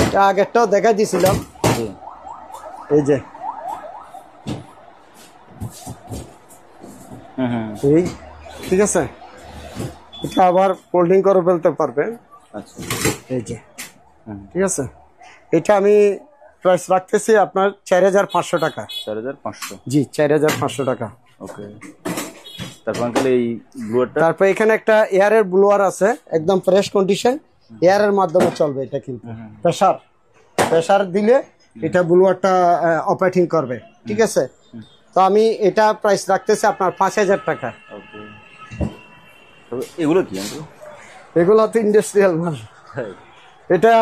Speaker 2: এটা আগেরটাও দেখা দিয়েছিলাম,
Speaker 1: জি
Speaker 2: এই যে
Speaker 1: হুম হুম,
Speaker 2: এই, ঠিক আছে, এটা আবার ফোল্ডিং করে ফেলতে পারবে,
Speaker 1: আচ্ছা
Speaker 2: এই যে,
Speaker 1: হুম,
Speaker 2: ঠিক আছে। এটা আমি প্রাইস রাখতেছি আপনার 4500 টাকা।
Speaker 1: 4500।
Speaker 2: জি 4500 টাকা।
Speaker 1: ওকে। তারপর আঙ্কেল এই ব্লুয়ারটা।
Speaker 2: তারপর এখানে একটা এয়ারের ব্লোয়ার আছে, একদম ফ্রেশ কন্ডিশন, এয়ারের মাধ্যমে চলবে এটা, কিন্তু প্রেসার দিলে এটা ব্লোয়ারটা অপারেটিং করবে, ঠিক আছে। তো আমি এটা প্রাইস রাখতেছি আপনার 5000 টাকা।
Speaker 1: ওকে। তবে এগুলো কি আঙ্কেল?
Speaker 2: এগুলো তো ইন্ডাস্ট্রিয়াল মাল, এটা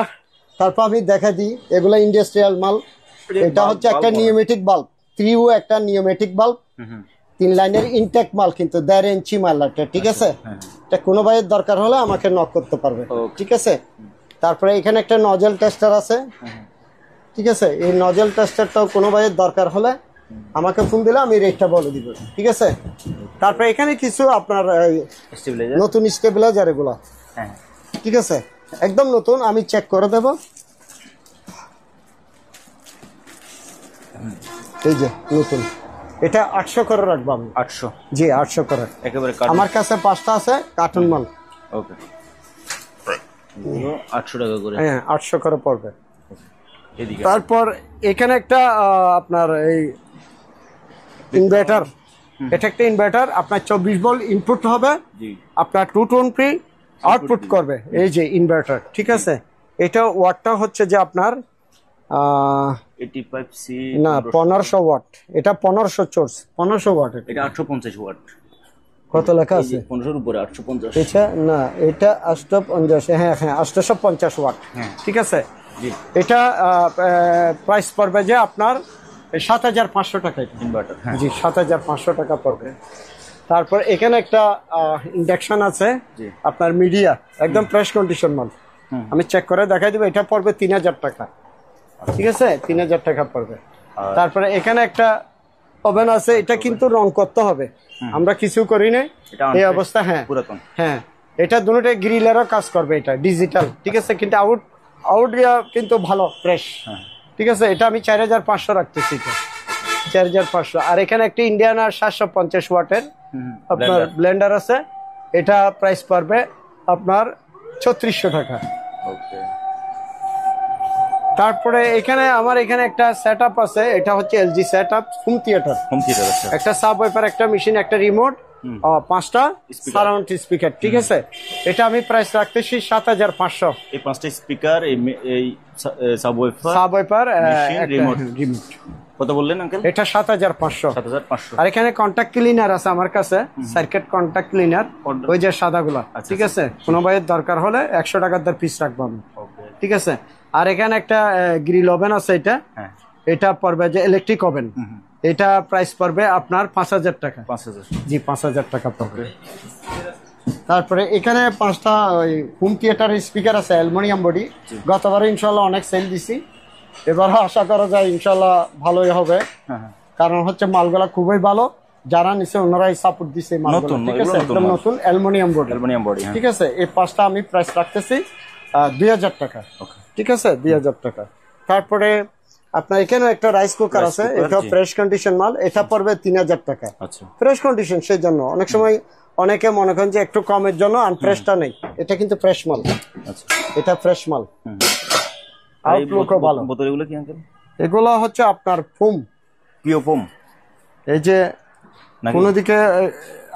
Speaker 2: তারপর আমি দেখা দিই, এগুলো ইন্ডাস্ট্রিয়াল মাল। এটা হচ্ছে একটা নিউমেটিক বাল্ব, 3U একটা নিউমেটিক বাল্ব, 3 লাইনের ইনটেক মাল, কিন্তু 1.5 ইঞ্চি মাল একটা, ঠিক আছে। এটা কোনো ভাইয়ের দরকার হলে আমাকে নক করতে পারবে, ঠিক আছে। তারপরে এখানে একটা নজেল টেস্টার আছে, ঠিক আছে, এই নজেল টেস্টারটাও কোনো ভাইয়ের দরকার হলে আমাকে ফোন দিলে আমি রেটটা বলে দিব, ঠিক আছে। তারপরে এখানে কিছু আপনার
Speaker 1: স্টেবিলাইজার।
Speaker 2: নতুন স্টেবিলাইজার এগুলো,
Speaker 1: হ্যাঁ
Speaker 2: ঠিক আছে, একদম নতুন, আমি চেক করে দেব, এই যে নতুন, এটা 800 করে রাখবো আমি।
Speaker 1: 800
Speaker 2: জি 800 করে,
Speaker 1: একেবারে
Speaker 2: আমার কাছে 5টা আছে কার্টুন মাল।
Speaker 1: ওকে। 800 টাকা করে।
Speaker 2: হ্যাঁ 800 করে পড়বে।
Speaker 1: এদিকে
Speaker 2: তারপর এখানে একটা আপনার এই ইনভার্টার, এটা একটা ইনভার্টার, আপনার 24 ভোল্ট ইনপুট হবে,
Speaker 1: জি
Speaker 2: আপনার 220 আউটপুট করবে, এই যে ইনভার্টার, ঠিক আছে। এটা ওয়াটটা হচ্ছে যে আপনার
Speaker 1: 85C।
Speaker 2: না 1500 ওয়াট, এটা 1500 চোর্স, 1500 ওয়াট।
Speaker 1: এটা 850 ওয়াট।
Speaker 2: কত লেখা আছে?
Speaker 1: 1500 উপরে 850।
Speaker 2: এটা না, এটা 850, হ্যাঁ হ্যাঁ 850 ওয়াট, ঠিক আছে।
Speaker 1: জি
Speaker 2: এটা প্রাইস পড়বে যে আপনার 7500 টাকা,
Speaker 1: ইনভার্টার। হ্যাঁ
Speaker 2: জি 7500 টাকা পড়বে। তারপর এখানে একটা ইন্ডাকশন আছে,
Speaker 1: জি।
Speaker 2: আপনার মিডিয়া, একদম ফ্রেশ কন্ডিশন মাল, আমি চেক করে দেখাই দিব, এটা পড়বে 3000 টাকা, ঠিক আছে, 3000 টাকা পড়বে। তারপরে এখানে একটা ওভেন আছে, এটা কিন্তু রং করতে হবে, আমরা কিছু করি না
Speaker 1: এটা
Speaker 2: এই অবস্থা, হ্যাঁ
Speaker 1: পুরাতন।
Speaker 2: হ্যাঁ, এটা দুটোটাই গ্রিলেরও কাজ করবে, এটা ডিজিটাল, ঠিক আছে, কিন্তু আউট কিন্তু ভালো ফ্রেশ, ঠিক আছে। এটা আমি 4500 রাখতেছি, এটা 4500। আর এখানে একটা ইন্ডিয়ান আর 750 ওয়াটের আপনার ব্লেন্ডার আছে, এটা প্রাইস পড়বে আপনার 3600 টাকা।
Speaker 1: ওকে।
Speaker 2: তারপরে এখানে আমার এখানে একটা সেটআপ আছে, এটা হচ্ছে LG setup home theatre,
Speaker 1: home theatre আছে।
Speaker 2: একটা সাব ওয়াইপার, একটা মেশিন, একটা রিমোট, 5টা সারাউন্ড স্পিকার, ঠিক আছে। এটা আমি প্রাইস রাখতেছি 7500।
Speaker 1: এই 5টা স্পিকার, এই সাবওয়েফার,
Speaker 2: সাব ওয়াইপার,
Speaker 1: রিমোট।
Speaker 2: রিমোট,
Speaker 1: কত বললেন আঙ্কেল?
Speaker 2: এটা 7500।
Speaker 1: 7500।
Speaker 2: আর এখানে কন্টাক্ট ক্লিনার আছে আমার কাছে, সার্কিট কন্টাক্ট ক্লিনার, ওই যে সাদাগুলা, ঠিক আছে, কোনো ভাইয়ের দরকার হলে 100 টাকার দর পিস রাখবো আমি,
Speaker 1: ওকে।
Speaker 2: ঠিক আছে। আর এখানে একটা গ্রিল ওভেন আছে, এটা
Speaker 1: হ্যাঁ
Speaker 2: এটা পড়বে যে ইলেকট্রিক ওভেন, এটা প্রাইস পড়বে আপনার 5,000 টাকা।
Speaker 1: 5,000।
Speaker 2: জি 5,000 টাকা পড়বে। তারপরে এখানে 5টা ওই হোম থিয়েটার স্পিকার আছে অ্যালুমিনিয়াম বডি, গতবারে ইনশাল্লাহ অনেক সেল দিছি, এবারও আশা করা যায় ইনশাল্লাহ ভালোই হবে।
Speaker 1: হ্যাঁ।
Speaker 2: কারণ হচ্ছে মালগুলা খুবই ভালো, যারা নিচে ওনারাই সাপোর্ট দিছে মালগুলা,
Speaker 1: নতুন,
Speaker 2: ঠিক আছে,
Speaker 1: এগুলো নতুন
Speaker 2: একদম
Speaker 1: মাল।
Speaker 2: নতুন অ্যালুমিনিয়াম বডি।
Speaker 1: Aluminium body.
Speaker 2: ঠিক আছে, এই 5টা আমি প্রাইস রাখতেছি 2,000 টাকা। ঠিক আছে, 2,000 টাকা। তারপরে আপনার এখানে একটা রাইস কুকার আছে,
Speaker 1: cooker,
Speaker 2: এটা
Speaker 1: জি।
Speaker 2: ফ্রেশ কন্ডিশন মাল, এটা পড়বে 3,000 টাকা।
Speaker 1: আচ্ছা।
Speaker 2: ফ্রেশ কন্ডিশন, সেই জন্য অনেক সময় অনেকে মনে করেন যে একটু কমের জন্য আনফ্রেশটা নেই, এটা কিন্তু ফ্রেশ মাল।
Speaker 1: আচ্ছা।
Speaker 2: এটা ফ্রেশ মাল,
Speaker 1: আর এই
Speaker 2: আউটলুকও ভালো।
Speaker 1: বোতলগুলো কি আঙ্কেল?
Speaker 2: এগুলো হচ্ছে আপনার ফোম,
Speaker 1: পিও ফোম
Speaker 2: এই যে
Speaker 1: নাকি?
Speaker 2: কোনো দিকে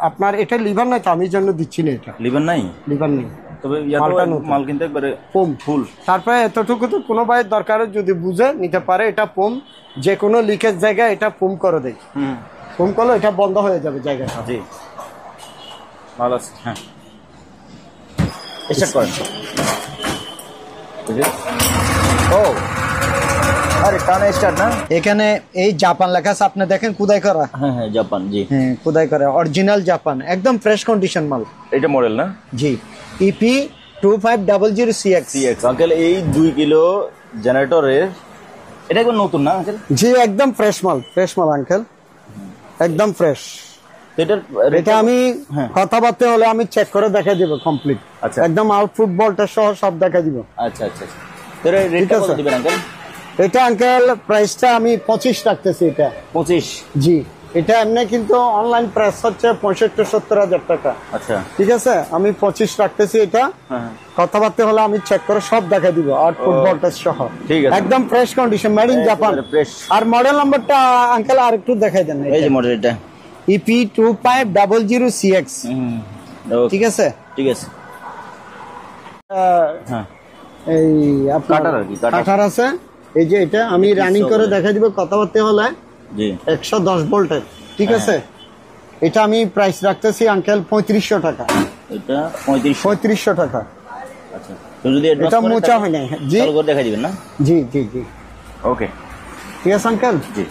Speaker 2: আপনার এটা লিভার নাই তো, আমি জন্য দিচ্ছি না, এটা
Speaker 1: লিভার নাই,
Speaker 2: লিভার নেই,
Speaker 1: তবে
Speaker 2: মালটা নতুন।
Speaker 1: মাল কিন্তু একবারে
Speaker 2: ফোম
Speaker 1: ফুল।
Speaker 2: তারপরে এতটুকু তো কোনো ভাইয়ের দরকার যদি বুঝে নিতে পারে, এটা ফোম, যে কোনো লিকেজ জায়গায় এটা ফোম করে দেয়, ফোম করলে এটা বন্ধ হয়ে যাবে জায়গাটা।
Speaker 1: জি ভালো আছে। হ্যাঁ, স্টার্ট করেন। ও আরে টানা স্টার্ট না?
Speaker 2: এখানে এই জাপান লেখা আছে, আপনি দেখেন খোদাই করা।
Speaker 1: হ্যাঁ হ্যাঁ, জাপান। জি
Speaker 2: হ্যাঁ, খোদাই করা, অরিজিনাল জাপান, একদম ফ্রেশ কন্ডিশন মাল।
Speaker 1: এটা মডেল না?
Speaker 2: জি, ইপি 2500CX।
Speaker 1: সিএক্স আঙ্কেল, এই 2 কিলো জেনারেটরের এটা একবার নতুন না আঙ্কেল?
Speaker 2: জি একদম ফ্রেশ মাল, ফ্রেশ মাল আঙ্কেল, একদম ফ্রেশ।
Speaker 1: এটার
Speaker 2: এটা আমি
Speaker 1: হ্যাঁ।
Speaker 2: কথাবার্তা হলে আমি চেক করে দেখা দিব কমপ্লিট,
Speaker 1: আচ্ছা।
Speaker 2: একদম আউটপুট ভোল্টেজ সহ সব দেখা দিব।
Speaker 1: আচ্ছা আচ্ছা আচ্ছা। তো এর রেটটা কত
Speaker 2: আছে।
Speaker 1: দিবেন আঙ্কেল?
Speaker 2: এটা আঙ্কেল প্রাইসটা আমি 25 রাখতেছি এটা।
Speaker 1: 25।
Speaker 2: জি, এটা এমনি কিন্তু অনলাইন প্রাইস হচ্ছে 65-70 হাজার টাকা।
Speaker 1: আচ্ছা।
Speaker 2: ঠিক আছে, আমি 25 রাখতেছি এটা।
Speaker 1: হ্যাঁ।
Speaker 2: কথাবার্তা হলে আমি চেক করে সব দেখা দিব, আউটপুট ভোল্টেজ সহ।
Speaker 1: ঠিক আছে।
Speaker 2: একদম fresh condition, made in Japan.
Speaker 1: Fresh.
Speaker 2: আর মডেল নাম্বারটা আঙ্কেল আর একটু দেখাই দেন।
Speaker 1: এই যে মডেলটা
Speaker 2: ইপি 2500CX। ঠিক আছে,
Speaker 1: ঠিক আছে। হ্যাঁ,
Speaker 2: এই আপনার
Speaker 1: কাটার আর কি, কাটার।
Speaker 2: কাটার আছে, এই যে এটা আমি রানিং করে দেখাই দিব কথাবার্তা হলে।
Speaker 1: জি
Speaker 2: 110 ভোল্টের। ঠিক
Speaker 1: হ্যাঁ।
Speaker 2: আছে, এটা আমি প্রাইস রাখতেছি আঙ্কেল 3500 টাকা।
Speaker 1: এটা 3500।
Speaker 2: 3500 টাকা।
Speaker 1: আচ্ছা, তো যদি অ্যাডভান্স
Speaker 2: এটা
Speaker 1: করেন
Speaker 2: মোচা
Speaker 1: তাহলে
Speaker 2: হয় নাই। জি
Speaker 1: চালু করে দেখাই দিবেন না?
Speaker 2: জি জি জি,
Speaker 1: ওকে,
Speaker 2: ঠিক আছে আঙ্কেল।
Speaker 1: জি।